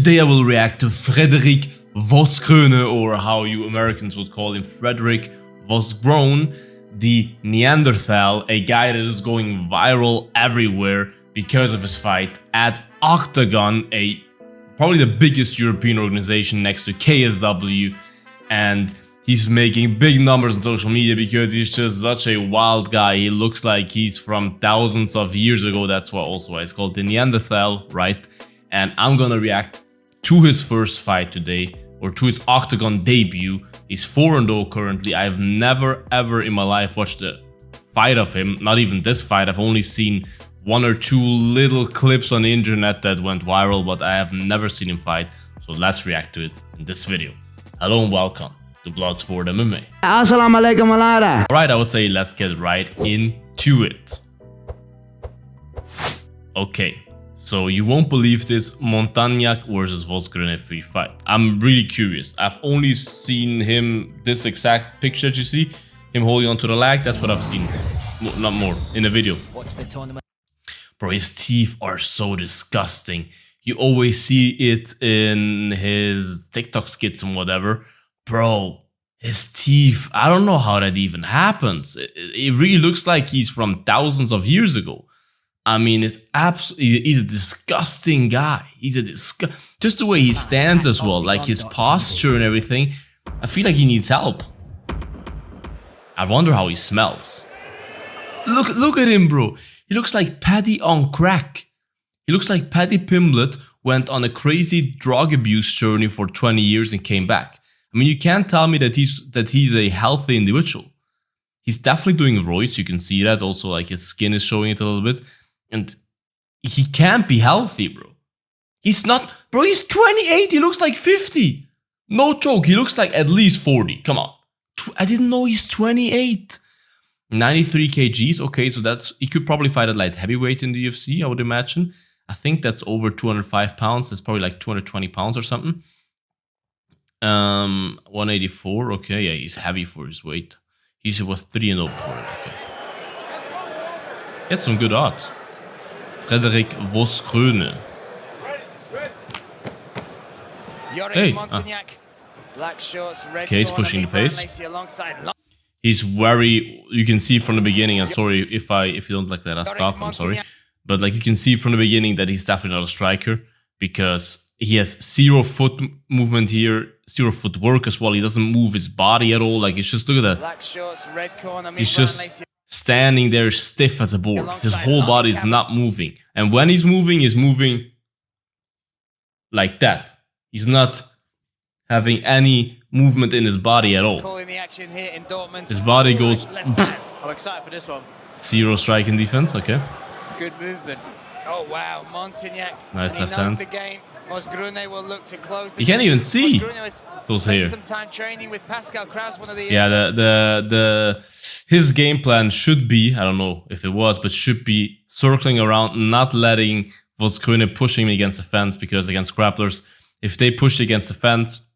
Today I will react to Frederic Vosgröne, or how you Americans would call him, Frederic Vosgröne, the Neanderthal, a guy that is going viral everywhere because of his fight at Oktagon, probably the biggest European organization next to KSW, and he's making big numbers on social media because he's just such a wild guy. He looks like he's from thousands of years ago. That's why it's called the Neanderthal, right? And I'm gonna react to his first fight today, or to his Oktagon debut. He's 4-0 currently. I've never ever in my life watched a fight of him, not even this fight. I've only seen one or two little clips on the internet that went viral, but I have never seen him fight. So let's react to it in this video. Hello and welcome to Bloodsport MMA. Assalamu alaikum alaikum. Alright, I would say let's get right into it. Okay. So you won't believe this, Montagnac versus Vosgröne free fight. I'm really curious. I've only seen him, this exact picture that you see, him holding onto the leg. That's what I've seen, not more, in the video. Watch the tournament. Bro, his teeth are so disgusting. You always see it in his TikTok skits and whatever. Bro, his teeth, I don't know how that even happens. It really looks like he's from thousands of years ago. I mean, he's a disgusting guy. Just the way he stands as well, like his posture and everything. I feel like he needs help. I wonder how he smells. Look at him, bro. He looks like Paddy on crack. He looks like Paddy Pimblett went on a crazy drug abuse journey for 20 years and came back. I mean, you can't tell me that he's a healthy individual. He's definitely doing roids. You can see that. Also, like his skin is showing it a little bit. And he can't be healthy, bro. He's not, bro, he's 28, he looks like 50. No joke, he looks like at least 40, come on. I didn't know he's 28. 93 kgs, okay, so he could probably fight at light heavyweight in the UFC, I would imagine. I think that's over 205 pounds, that's probably like 220 pounds or something. 184, okay, yeah, he's heavy for his weight. He was 3-0 before, okay. He had some good odds. Frederic Vosgröne. Hey. Okay, he's pushing the pace. He's very, you can see from the beginning, I'm sorry if you don't like that, I'll stop, I'm sorry. But like you can see from the beginning that he's definitely not a striker, because he has zero foot movement here, zero footwork as well. He doesn't move his body at all. Like, it's just, look at that. He's just standing there stiff as a board. His whole body is not moving. And when he's moving like that. He's not having any movement in his body at all. His body goes... I'm excited for this one. Zero strike in defense, okay. Good movement. Oh wow, Montagnac. Nice left hand. Will look to close you can't even see those here. Yeah, his game plan should be, I don't know if it was, but should be circling around, not letting Vosgröne push him against the fence, because against grapplers, if they push against the fence,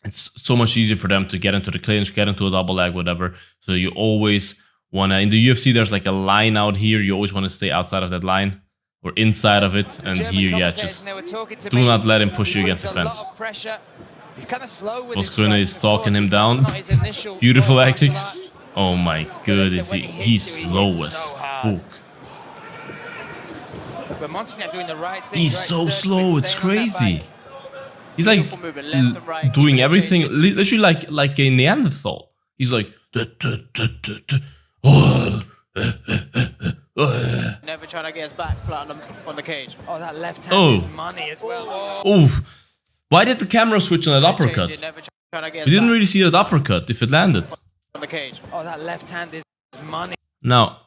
it's so much easier for them to get into the clinch, get into a double leg, whatever. So you always want to, in the UFC, there's like a line out here. You always want to stay outside of that line, or inside of it, and here, yeah, just do not let him push you against the fence. Vosgröne is stalking him down. Beautiful tactics. Oh my goodness, he's slow as fuck. He's so slow, it's crazy. He's like doing everything, literally like a Neanderthal. He's like... Never trying to get his back flat on the cage. Oh, that left hand is money as well. Oh, why did the camera switch on that uppercut? You didn't really see that uppercut if it landed. On the cage. Oh, that left hand is money. Now,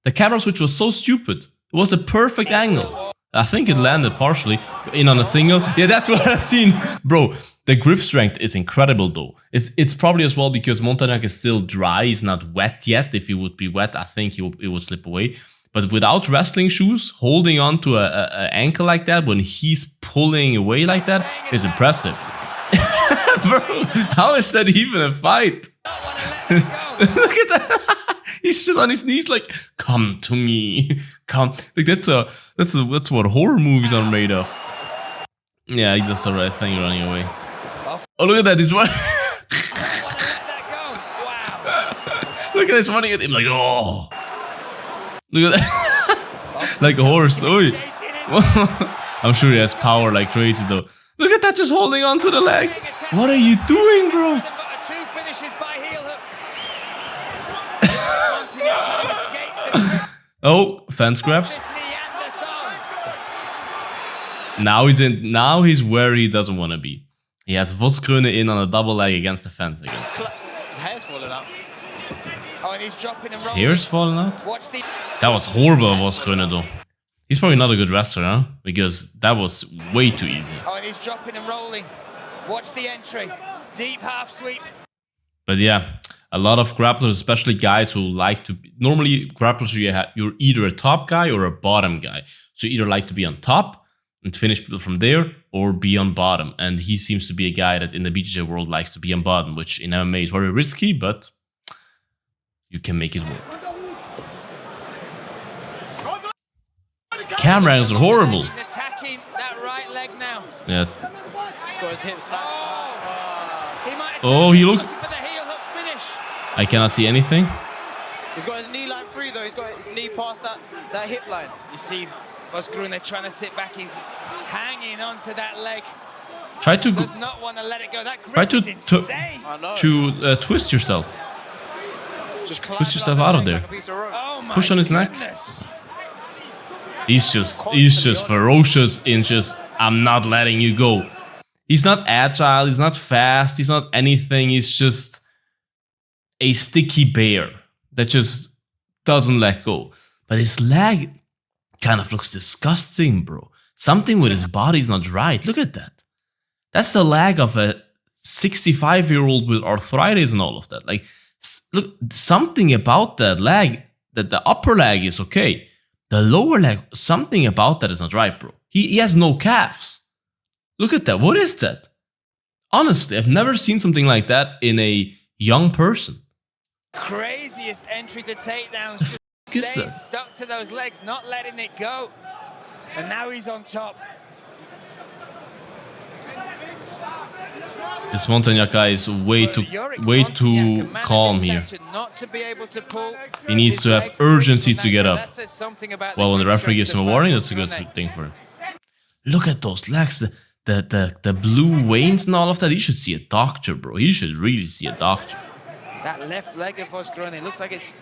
the camera switch was so stupid. It was a perfect angle. I think it landed partially in on a single. Yeah, that's what I've seen. Bro, the grip strength is incredible though. It's probably as well because Montagnac is still dry. He's not wet yet. If he would be wet, I think it would slip away. But without wrestling shoes, holding on to an ankle like that when he's pulling away like that is impressive. Bro, how is that even a fight? Look at that. He's just on his knees like, come to me, come. Like that's what horror movies are made of. Yeah, he does the right thing running away. Oh, look at that. He's running. Look at this running at him like, oh. Look at that. Like a horse. Oi. I'm sure he has power like crazy though. Look at that, just holding on to the leg. What are you doing, bro? Oh, fence grabs. Now he's where he doesn't want to be. He has Vosgröne in on a double leg against the fence against him. His hair's falling out. Oh, and he's dropping and His hair's falling out? That was horrible of Vosgröne though. He's probably not a good wrestler, huh? Because that was way too easy. Oh, and he's dropping and rolling. Watch the entry. Deep half sweep. But yeah, a lot of grapplers, especially guys who like to... Normally, grapplers, you're either a top guy or a bottom guy. So you either like to be on top and finish people from there, or be on bottom. And he seems to be a guy that in the BJJ world likes to be on bottom, which in MMA is very risky, but you can make it work. The camera angles are horrible. He's attacking that right leg now. Yeah. He's got his hips nice. Oh, he look. For the heel hook finish. I cannot see anything. He's got his knee line free though. He's got his knee past that hip line. You see Vosgröne trying to sit back. He's hanging onto that leg. Try to does not want to let it go. That grip is insane. Twist yourself. Just twist yourself out of there. Oh push on his goodness. Neck. He's just ferocious in just, I'm not letting you go. He's not agile, he's not fast, he's not anything. He's just a sticky bear that just doesn't let go. But his leg kind of looks disgusting, bro. Something with his body's not right. Look at that. That's the leg of a 65-year-old with arthritis and all of that. Like, look, something about that leg, that the upper leg is okay. The lower leg, something about that is not right, bro. He has no calves. Look at that. What is that? Honestly, I've never seen something like that in a young person. Craziest entry to takedowns. Just staying stuck to those legs, not letting it go. And now he's on top. This Montagnac guy is way too calm here. He needs to have urgency to get up. Well, when the referee gives him a warning, that's a good thing for him. Look at those legs, the blue veins and all of that. He should see a doctor, bro. He should really see a doctor. That left leg of Vosgröne looks like it's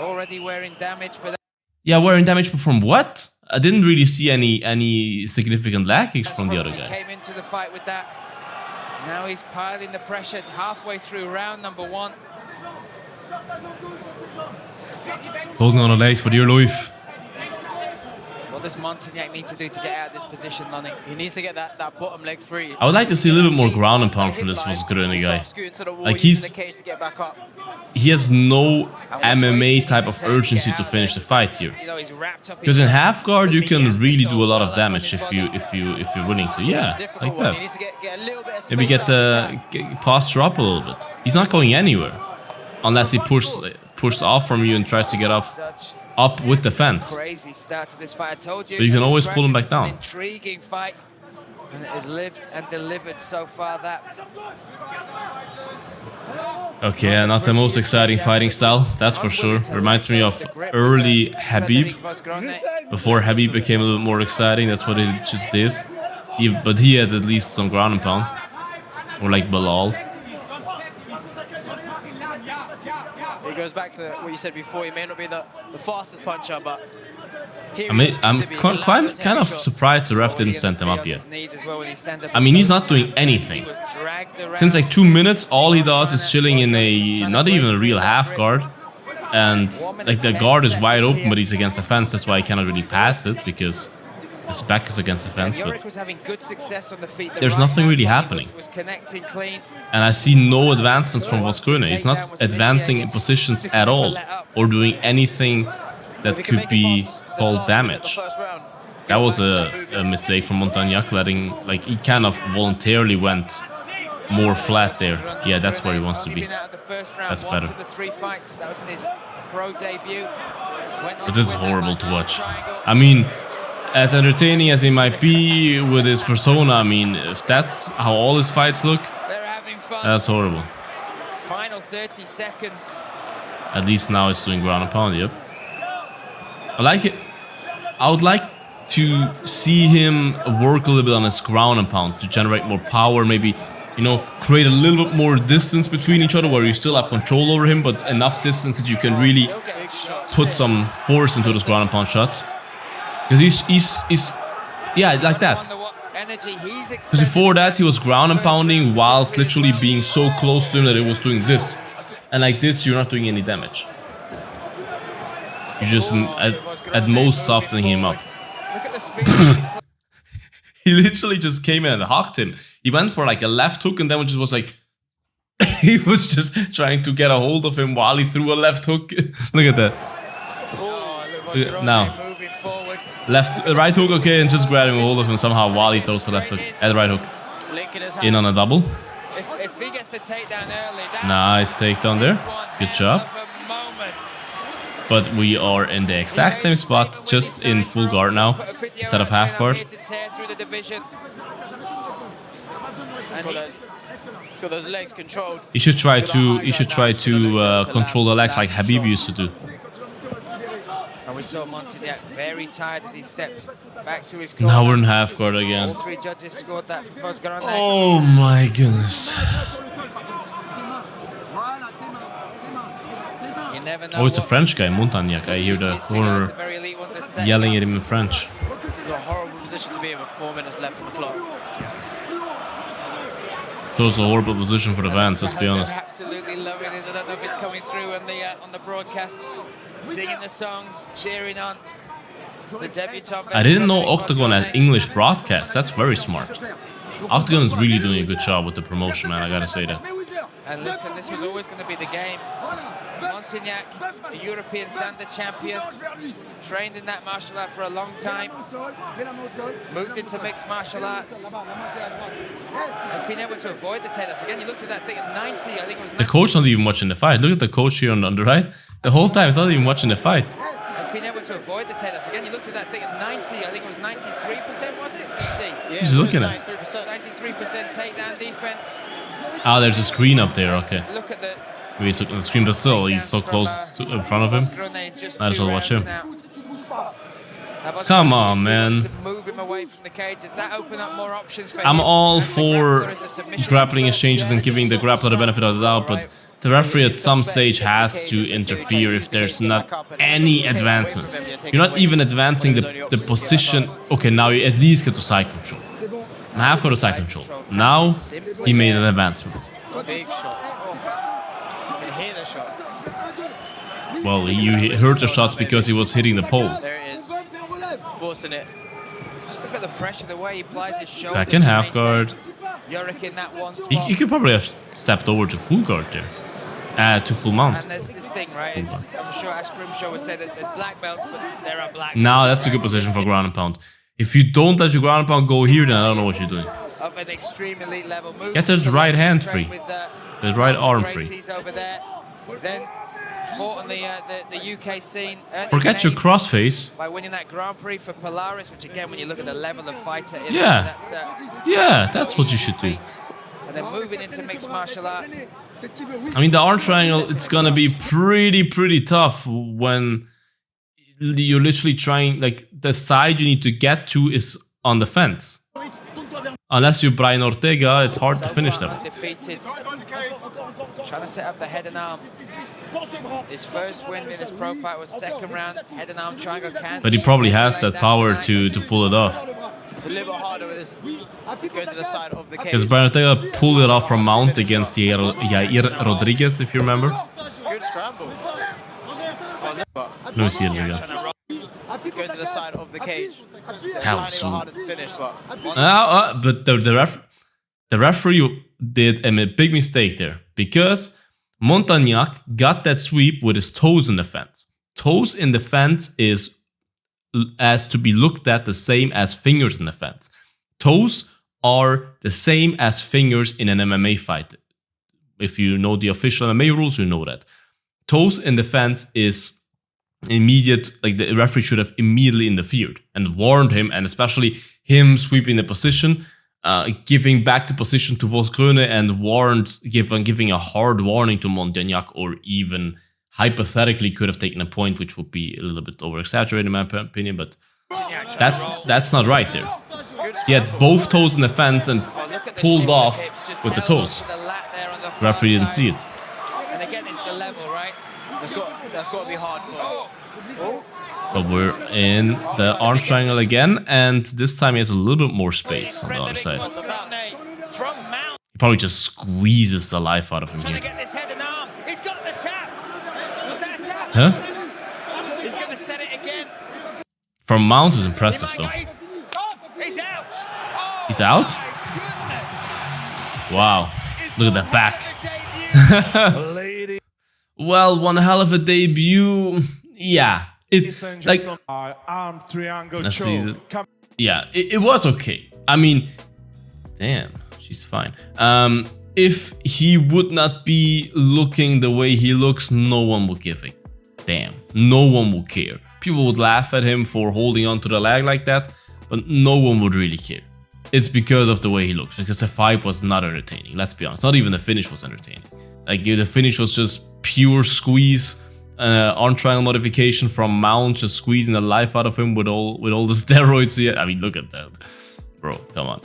already wearing damage. But yeah, wearing damage, but from what? I didn't really see any significant leg kicks from the other guy. Came into the fight with that. Now he's piling the pressure halfway through round number 1. Holding on the legs for dear life. What does Montagnac need to do to get out of this position, Lonnie? He needs to get that bottom leg free. I would like to see a little bit more ground and pound from this Vosgröne guy. Like he has no MMA type of urgency to finish the fight here. Because in half guard you can really do a lot of damage if you're willing to. Yeah, like that. Maybe get the posture up a little bit. He's not going anywhere unless he pushes off from you and tries to get up with the fence. But you can always pull him back down. Intriguing fight, and it has lived and delivered so far. That. Okay, not the most exciting fighting style, that's for sure. Reminds me of early Khabib. Before Khabib became a little more exciting, that's what it just did. But he had at least some ground and pound. Or like Bilal. It goes back to what you said before. He may not be the fastest puncher, but I'm kind of surprised the ref didn't send him up yet. I mean, he's not doing anything. Since like 2 minutes, all he does is chilling in a, not even a real half guard. And like the guard is wide open, but he's against the fence. That's why he cannot really pass it, because his back is against the fence. But there's nothing really happening. And I see no advancements from Vosgröne. He's not advancing in positions at all, or doing anything that could be called damage. That was a mistake from Montagnac, letting, like, he kind of voluntarily went more flat there. Yeah, that's where he wants to be. That's better. But this is horrible to watch. I mean, as entertaining as he might be with his persona, I mean, if that's how all his fights look, They're having fun. that's horrible. Final 30 seconds. At least now he's doing ground and pound, yep. I like it. I would like to see him work a little bit on his ground and pound to generate more power, maybe, you know, create a little bit more distance between each other where you still have control over him, but enough distance that you can really put some force into those ground and pound shots. Because he's yeah, like that. Because before that he was ground and pounding whilst literally being so close to him that it was doing this. And like this, you're not doing any damage. You're just at most softening him up. He literally just came in and hocked him. He went for like a left hook and then just was like... he was just trying to get a hold of him while he threw a left hook. Look at that. Now. Right hook, okay, and just grabbing a hold of him somehow while he throws the left hook. At right hook. In on a double. If he gets the takedown early, nice takedown there. Good job. But we are in the exact same spot, just in full guard now, instead of half guard. He's got those legs controlled. You should try to control the legs like Habib used to do. And we saw Montignac very tired as he stepped back to his corner. Now we're in half guard again. All three judges scored that for Vosgröne. Oh my goodness. Oh, it's a French guy, Montagnac. I hear the corner yelling at him in French. This is a horrible position to be in with 4 minutes left on the clock. Those are a horrible position for the fans, let's be honest. They're absolutely loving it. I don't know if it's coming through on the broadcast. Singing the songs, cheering on the debutant. I didn't know Oktagon had English broadcasts. That's very smart. Oktagon is really doing a good job with the promotion, man. I gotta say that. And listen, this was always going to be the game. Montignac, a European Sander champion, trained in that martial art for a long time, moved into mixed martial arts, has been able to avoid the takedowns. Again, you looked at that thing at 90, I think it was 90. The coach not even watching the fight. Look at the coach here on the right. The whole time he's not even watching the fight. Has been able to avoid the takedowns. Again, you looked at that thing at 90, I think it was 93%, was it? Let's see. Yeah, he's looking at 93% takedown defense. Ah, there's a screen up there, okay. Look at the... Maybe he's looking at the screen, but still, he's so close in front of him. Might as well watch him. Come on, man. I'm all for grappling exchanges and giving the grappler the benefit of the doubt, but the referee at some stage has to interfere if there's not any advancement. You're not even advancing the position. Okay, now you at least get to side control. I'm half for the side control. Now, he made an advancement. Big shots. Hear the shots. Well, you heard the shots because he was hitting the pole. There it is. Forcing it. Just look at the pressure, the way he applies his shoulder. Back in half guard. Yorick in that one spot. He could probably have stepped over to full guard there. To full mount. And there's this thing, right? I'm sure Ash Grimshaw would say that there's black belts, but there are black belts. Now that's a good position for ground and pound. If you don't let your ground and pound go here, then I don't know what you're doing. Of an extreme elite level. Get his right hand free. His right arm free. Over there. Then fought on the UK scene. Forget your crossface. By winning that Grand Prix for Polaris, which again, when you look at the level of fighter, yeah, that's what you should do. And then moving into mixed martial arts. I mean, the arm triangle, it's gonna be pretty tough when you're literally trying, like, the side you need to get to is on the fence. Unless you're Brian Ortega, it's hard to finish them. Defeated. Trying to set up the head and arm. His first win in his pro fight was second round, head and arm triangle. But he probably has that power to pull it off. It's a little harder with this. He's going to the side of the cage. Because Brian Ortega pulled it off from mount against Yair Rodriguez, if you remember. Good scramble. Let me see it again. He's going to the side of the cage. That was so harder to finish, but the referee did a big mistake there, because Montagnac got that sweep with his toes in the fence. Toes in the fence is as to be looked at the same as fingers in the fence. Toes are the same as fingers in an MMA fight. If you know the official MMA rules, you know that. Toes in the fence is immediate, like the referee should have immediately interfered and warned him, and especially him sweeping the position, giving back the position to Vosgröne and giving a hard warning to Montagnac, or even hypothetically could have taken a point, which would be a little bit over-exaggerated in my opinion, but that's not right there. He had both toes in the fence and pulled off with the toes. The referee didn't see it. And again, it's the level, right? That's got to be hard for. But we're in the arm triangle again, and this time he has a little bit more space on the other side. He probably just squeezes the life out of him here. He's got the tap. Was that a tap? Huh? He's going to set it again. From Mount is impressive though. He's out. Oh, He's out? Wow. Look at that back. Well, one hell of a debut. Yeah. It's like, let's see. Yeah, it was okay. I mean, damn, she's fine. If he would not be looking the way he looks, no one would give a damn. No one would care. People would laugh at him for holding on to the leg like that, but no one would really care. It's because of the way he looks, because the fight was not entertaining. Let's be honest. Not even the finish was entertaining. Like, the finish was just pure squeeze. On trial modification from Mount, just squeezing the life out of him with all the steroids here. I mean, look at that, bro. Come on.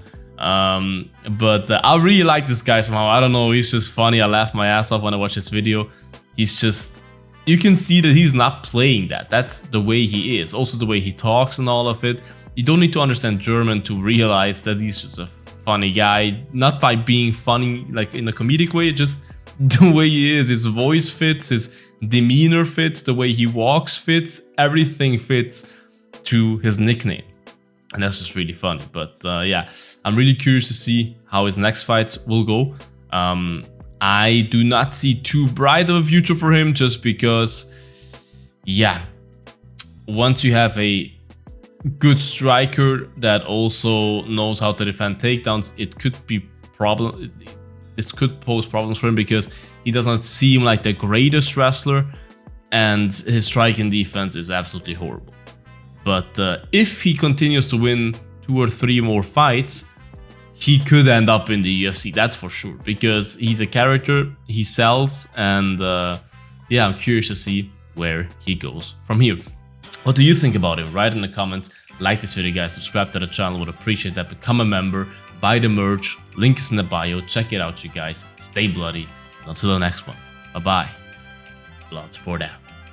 But I really like this guy somehow. I don't know. He's just funny. I laugh my ass off when I watch this video. He's just, you can see that he's not playing that. That's the way he is. Also the way he talks and all of it. You don't need to understand German to realize that he's just a funny guy. Not by being funny like in a comedic way, just the way he is. His voice fits, his demeanor fits, the way he walks fits, everything fits to his nickname. And that's just really funny. But yeah, I'm really curious to see how his next fights will go. I do not see too bright of a future for him, just because, yeah, once you have a good striker that also knows how to defend takedowns, it could be this could pose problems for him, because he does not seem like the greatest wrestler and his striking defense is absolutely horrible. But if he continues to win 2 or 3 more fights, he could end up in the UFC, that's for sure, because he's a character, he sells, and yeah, I'm curious to see where he goes from here. What do you think about him? Write in the comments. Like this video, guys. Subscribe to the channel. Would appreciate that. Become a member. Buy the merch. Link is in the bio. Check it out, you guys. Stay bloody. Until the next one. Bye-bye. Bloodsport out.